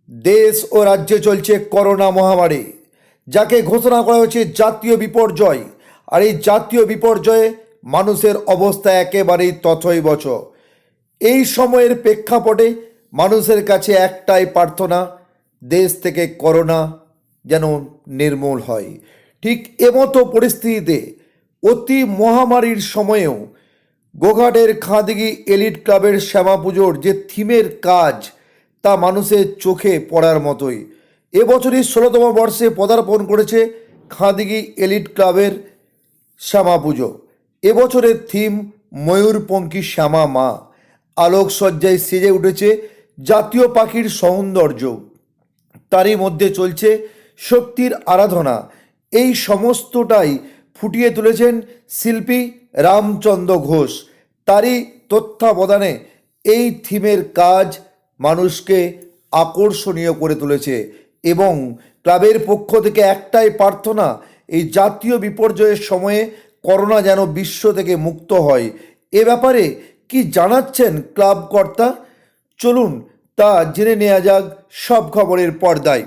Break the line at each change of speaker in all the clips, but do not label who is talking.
দেশ ও রাজ্যে চলছে করোনা মহামারী, যাকে ঘোষণা করা হয়েছে জাতীয় বিপর্যয়। আর এই জাতীয় বিপর্যয়ে মানুষের অবস্থা একেবারেই তথৈবচ। এই সময়ের প্রেক্ষাপটে মানুষের কাছে একটাই প্রার্থনা, দেশ থেকে করোনা যেন নির্মূল হয়। ঠিক এমতো পরিস্থিতিতে অতি মহামারীর সময়েও গোঘাটের খাঁদিঘি এলিট ক্লাবের শ্যামা পুজোর যে থিমের কাজ, তা মানুষের চোখে পড়ার মতোই। এবছরই 16তম বর্ষে পদার্পণ করেছে খাঁদিঘি এলিট ক্লাবের শ্যামা পুজো। এবছরের থিম ময়ূরপঙ্খী শ্যামা মা। আলোকসজ্জায় সেজে উঠেছে জাতীয় পাখির সৌন্দর্য, তারই মধ্যে চলছে শক্তির আরাধনা। এই সমস্তটাই ফুটিয়ে তুলেছেন শিল্পী রামচন্দ্র ঘোষ। তারই তত্ত্বাবধানে এই থিমের কাজ মানুষকে আকর্ষণীয় করে তুলেছে এবং ক্লাবের পক্ষ থেকে একটাই প্রার্থনা, এই জাতীয় বিপর্যয়ের সময়ে করোনা যেন বিশ্ব থেকে মুক্ত হয়। এ ব্যাপারে কি জানাচ্ছেন ক্লাব কর্তা, চলুন তা জেনে নেওয়া যাক সব খবরের পর্দায়।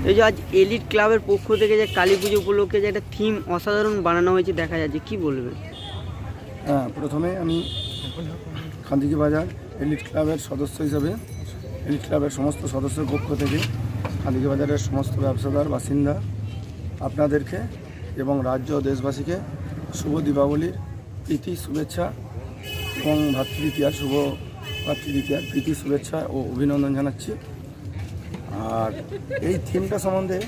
এই যে আজ এলিট ক্লাবের পক্ষ থেকে যে কালী পুজো উপলক্ষে যে একটা থিম অসাধারণ বানানো হয়েছে দেখা যাচ্ছে, কি বলবেন?
প্রথমে আমি খাঁদিঘি বাজার এলিট ক্লাবের সদস্য হিসেবে এলিট ক্লাবের সমস্ত সদস্যের পক্ষ থেকে খাঁদিঘি বাজারের সমস্ত ব্যবসাদার বাসিন্দা আপনাদেরকে এবং রাজ্য ও দেশবাসীকে শুভ দীপাবলির প্রীতি শুভেচ্ছা এবং শুভ ভাতৃদ্বিতীয়ার প্রীতি শুভেচ্ছা ও অভিনন্দন জানাচ্ছি। আর এই থিমটা সম্বন্ধে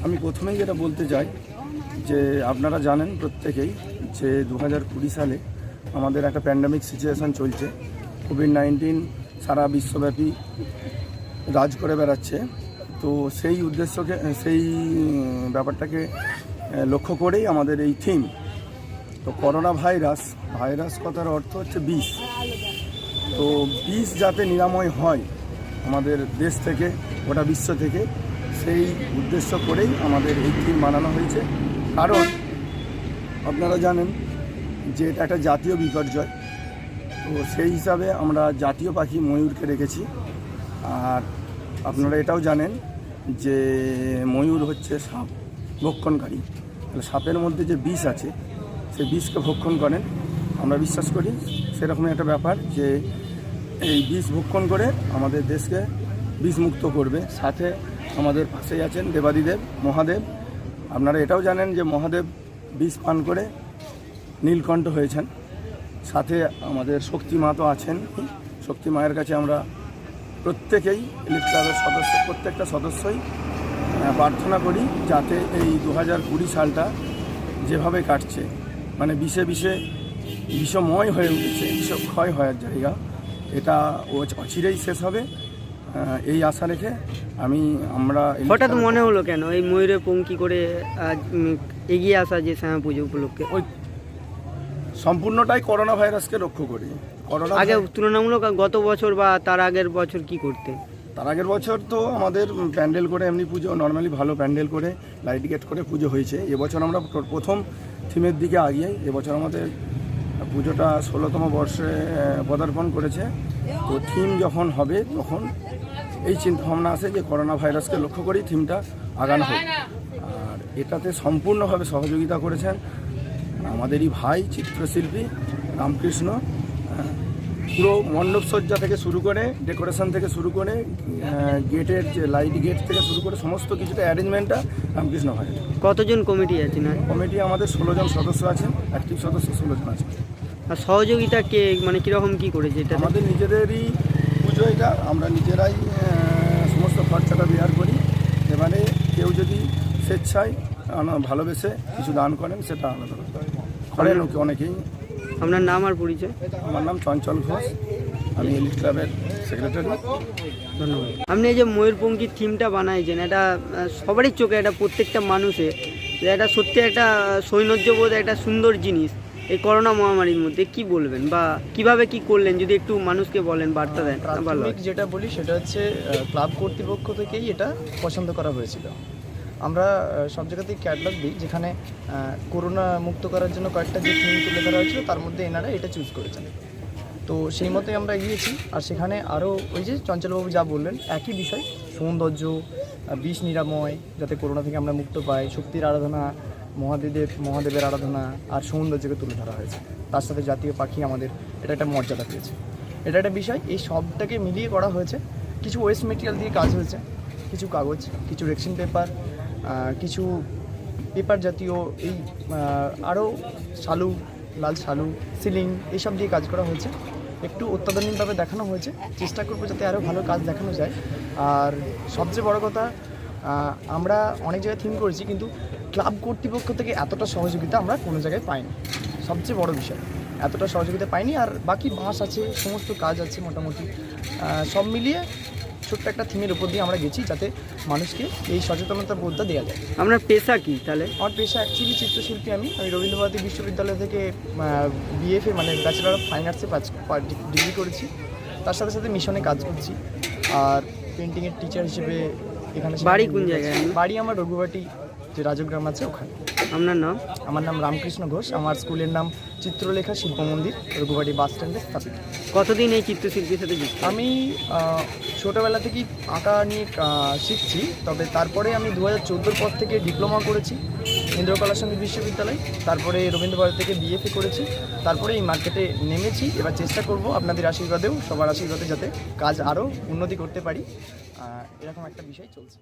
আমি প্রথমেই যেটা বলতে চাই যে আপনারা জানেন প্রত্যেকেই যে 2020 সালে আমাদের একটা প্যান্ডেমিক সিচুয়েশান চলছে। কোভিড-19 সারা বিশ্বব্যাপী রাজ করে বেড়াচ্ছে। তো সেই উদ্দেশ্যকে, সেই ব্যাপারটাকে লক্ষ্য করেই আমাদের এই থিম। তো করোনা ভাইরাস কথার অর্থ হচ্ছে বিষ। তো বিষ যাতে নিরাময় হয় আমাদের দেশ থেকে, গোটা বিশ্ব থেকে, সেই উদ্দেশ্য করেই আমাদের এই থিম বানানো হয়েছে। কারণ আপনারা জানেন যে এটা একটা জাতীয় বিপর্যয়। তো সেই হিসাবে আমরা জাতীয় পাখি ময়ূরকে রেখেছি। আর আপনারা এটাও জানেন যে ময়ূর হচ্ছে সাপ ভক্ষণকারী। সাপের মধ্যে যে বিষ আছে সেই বিষকে ভক্ষণ করেন। আমরা বিশ্বাস করি সেরকমই একটা ব্যাপার যে এই বিষ ভক্ষণ করে আমাদের দেশকে বিষমুক্ত করবে। সাথে আমাদের পাশেই আছেন দেবাদিদেব মহাদেব। আপনারা এটাও জানেন যে মহাদেব বিষ পান করে নীলকণ্ঠ হয়েছেন। সাথে আমাদের শক্তি মা তো আছেন। শক্তি মায়ের কাছে আমরা প্রত্যেকেই এলিট ক্লাবের প্রত্যেকটা সদস্যই প্রার্থনা করি যাতে এই 2020 সালটা যেভাবে কাটছে, মানে বিষময় হয়ে উঠেছে, বিষক্ষয় হওয়ার জায়গা, এটা অচিরেই শেষ হবে এই আশা রেখে আমরা
হঠাৎ মনে হলো কেন এই ময়ূরে পঙ্খী করে এগিয়ে আসা যে শ্যামা পুজো উপলক্ষে?
ওই সম্পূর্ণটাই করোনা ভাইরাসকে লক্ষ্য করি।
আগে তুলনামূলক গত বছর বা তার আগের বছর কি করতে?
তার আগের বছর তো আমাদের প্যান্ডেল করে এমনি পুজো নর্মালি ভালো প্যান্ডেল করে লাইট গেট করে পুজো হয়েছে। এবছর আমরা প্রথম থিমের দিকে আগিয়ে এবছর আমাদের পুজোটা 16তম বর্ষে পদার্পণ করেছে। তো থিম যখন হবে তখন এই চিন্তাভাবনা আছে যে করোনা ভাইরাসকে লক্ষ্য করেই থিমটা আগানো হবে। আর এটাতে সম্পূর্ণভাবে সহযোগিতা করেছেন আমাদেরই ভাই চিত্রশিল্পী রামকৃষ্ণ। পুরো মণ্ডপসজ্জা থেকে শুরু করে, ডেকোরেশন থেকে শুরু করে, গেটের যে লাইট গেট থেকে শুরু করে সমস্ত কিছুটা অ্যারেঞ্জমেন্টটা রামকৃষ্ণ ভাই।
কতজন কমিটি আছে? না,
কমিটি আমাদের 16 জন সদস্য আছেন, অ্যাক্টিভ সদস্য 16 জন আছেন।
আর সহযোগিতা কে, মানে কীরকম কী করেছে এটা?
আমাদের নিজেদেরই পুজো এটা, আমরা নিজেরাই সমস্ত খরচাটা বেয়ার করি। এবারে কেউ যদি স্বেচ্ছায় ভালোবেসে কিছু দান করেন সেটা আলাদা করেন অনেকেই।
আপনার নাম আর পরিচয়?
আমার নাম চঞ্চল ঘোষ, আমি এলিট ক্লাবের সেক্রেটারি।
ধন্যবাদ। আপনি এই যে ময়ূরপঙ্খী থিমটা বানাইছেন, এটা সবারই চোখে, এটা প্রত্যেকটা মানুষের, এটা সত্যি একটা সৌন্দর্যবোধ, একটা সুন্দর জিনিস। এই করোনা মহামারীর মধ্যে কি বলবেন বা কিভাবে কি করলেন যদি একটু মানুষকে বলেন, বার্তা দেন?
প্রাথমিক যেটা বলি সেটা হচ্ছে ক্লাব কর্তৃপক্ষ থেকেই এটা পছন্দ করা হয়েছিল। আমরা সব জায়গাতেই ক্যাটালগ দিই, যেখানে করোনা মুক্ত করার জন্য কয়েকটা যে থিম তুলে ধরা হয়েছিল তার মধ্যে এনারা এটা চুজ করেছেন। তো সেই মতোই আমরা এগিয়েছি। আর সেখানে আরও ওই যে চঞ্চলবাবু যা বললেন একই বিষয়, সৌন্দর্য, বিষ নিরাময়, যাতে করোনা থেকে আমরা মুক্ত পাই, শক্তির আরাধনা, মহাদেবের আরাধনা আর সৌন্দর্যকে তুলে ধরা হয়েছে। তার সাথে জাতীয় পাখি আমাদের এটা একটা মর্যাদা পেয়েছে, এটা একটা বিষয়। এই সবটাকে মিলিয়ে করা হয়েছে। কিছু ওয়েস্ট মেটেরিয়াল দিয়ে কাজ হয়েছে, কিছু কাগজ, কিছু রেক্সিন পেপার, কিছু পেপার জাতীয় এই আরও শালু, লাল শালু, সিলিং, এইসব দিয়ে কাজ করা হয়েছে। একটু অত্যাধুনিকভাবে দেখানো হয়েছে, চেষ্টা করবো যাতে আরও ভালো কাজ দেখানো যায়। আর সবচেয়ে বড় কথা, আমরা অনেক জায়গায় থিম করেছি কিন্তু ক্লাব কর্তৃপক্ষ থেকে এতটা সহযোগিতা আমরা কোনো জায়গায় পাইনি, সবচেয়ে বড় বিষয়, এতটা সহযোগিতা পাইনি। আর বাকি বাস আছে, সমস্ত কাজ আছে, মোটামুটি সব মিলিয়ে ছোট্ট একটা থিমের উপর দিয়ে আমরা গেছি যাতে মানুষকে এই সচেতনতা বোধটা দেওয়া যায়।
আপনার পেশা কি তাহলে? আমার
পেশা অ্যাকচুয়ালি চিত্রশিল্পী। আমি রবীন্দ্রভারতী বিশ্ববিদ্যালয় থেকে বিএফএ মানে ব্যাচেলার অফ ফাইন আর্টসে ডিগ্রি করেছি। তার সাথে সাথে মিশনে কাজ করছি আর পেন্টিংয়ের টিচার হিসেবে এখানে।
বাড়ি কোন জায়গায়?
বাড়ি আমার রঘুবাটি, যে রাজগ্রাম আছে ওখানে।
আপনার নাম?
আমার নাম রামকৃষ্ণ ঘোষ। আমার স্কুলের নাম চিত্রলেখা শিল্প মন্দির, রঘুবাটি বাস স্ট্যান্ডে স্থাপিত।
কতদিন এই চিত্রশিল্পীর সাথে যুক্ত?
আমি ছোটোবেলা থেকেই আঁকা নিয়ে শিখছি, তবে তারপরে আমি 2014 পর থেকে ডিপ্লোমা করেছি ইন্দ্রকলা সঙ্গীত বিশ্ববিদ্যালয়, তারপরে রবীন্দ্রভারতী থেকে বিএফএ করেছি, তারপরে এই মার্কেটে নেমেছি। এবার চেষ্টা করব আপনাদের আশীর্বাদেও, সবার আশীর্বাদে যাতে কাজ আরও উন্নতি করতে পারি, এরকম একটা বিষয় চলছে।